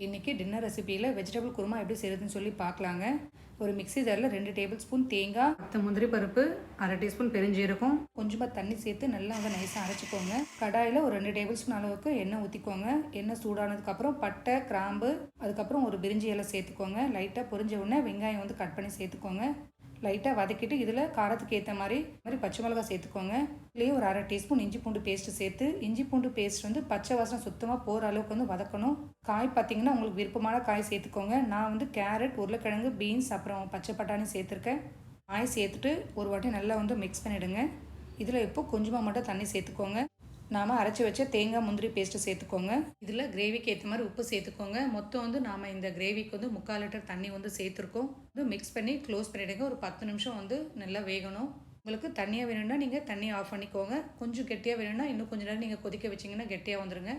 இன்றைக்கி dinner ரெசிபியில் vegetable kurma எப்படி செய்கிறதுன்னு சொல்லி பார்க்கலாங்க. ஒரு மிக்ஸி ஜாரில் 2 டேபிள் ஸ்பூன் தேங்காய், 10 முந்திரி பருப்பு, 1/2 டீஸ்பூன் பெருஞ்சீரகம், கொஞ்சமாக தண்ணி சேர்த்து நல்லா வந்து நைஸாக அரைச்சிக்கோங்க. கடாயில் ஒரு 2 டேபிள் ஸ்பூன் அளவுக்கு எண்ணெய் ஊற்றிக்கோங்க. எண்ணெய் சூடானதுக்கப்புறம் பட்டை, கிராம்பு, அதுக்கப்புறம் ஒரு பிரிஞ்சி இலை சேர்த்துக்கோங்க. லைட்டாக பொரிஞ்ச உடனே வெங்காயம் வந்து கட் பண்ணி சேர்த்துக்கோங்க. லைட்டாக வதக்கிட்டு இதில் காரத்துக்கு ஏற்ற மாதிரி பச்சை மிளகாய் சேர்த்துக்கோங்க. இதுலேயே ஒரு 1/2 டீஸ்பூன் இஞ்சி பூண்டு பேஸ்ட்டு சேர்த்து, இஞ்சி பூண்டு பேஸ்ட் வந்து பச்சை வாசனை சுத்தமாக போகிற அளவுக்கு வந்து வதக்கணும். காய் பார்த்திங்கன்னா உங்களுக்கு விருப்பமான காய் சேர்த்துக்கோங்க. நான் வந்து கேரட், உருளைக்கிழங்கு, பீன்ஸ், அப்புறம் பச்சை பட்டாணி சேர்த்துருக்கேன். காய் சேர்த்துட்டு ஒரு வாட்டி நல்லா வந்து மிக்ஸ் பண்ணிவிடுங்க. இதில் இப்போ கொஞ்சமாக மட்டும் தண்ணி சேர்த்துக்கோங்க. நாம் அரைச்சி வச்ச தேங்காய் முந்திரி பேஸ்ட்டு சேர்த்துக்கோங்க. இதில் கிரேவிக்கு ஏற்ற மாதிரி உப்பு சேர்த்துக்கோங்க. மொத்தம் வந்து நாம் இந்த கிரேவிக்கு வந்து 3/4 லிட்டர் தண்ணி வந்து சேர்த்துருக்கோம். இது மிக்ஸ் பண்ணி க்ளோஸ் பண்ணிவிடுங்க. ஒரு 10 நிமிஷம் வந்து நல்லா வேகணும். உங்களுக்கு தண்ணியாக வேணும்னா நீங்கள் தண்ணியை ஆஃப் பண்ணிக்கோங்க. கொஞ்சம் கெட்டியாக வேணும்னா இன்னும் கொஞ்சம் நேரம் நீங்கள் கொதிக்க வச்சிங்கன்னா கெட்டியாக வந்துடுங்க.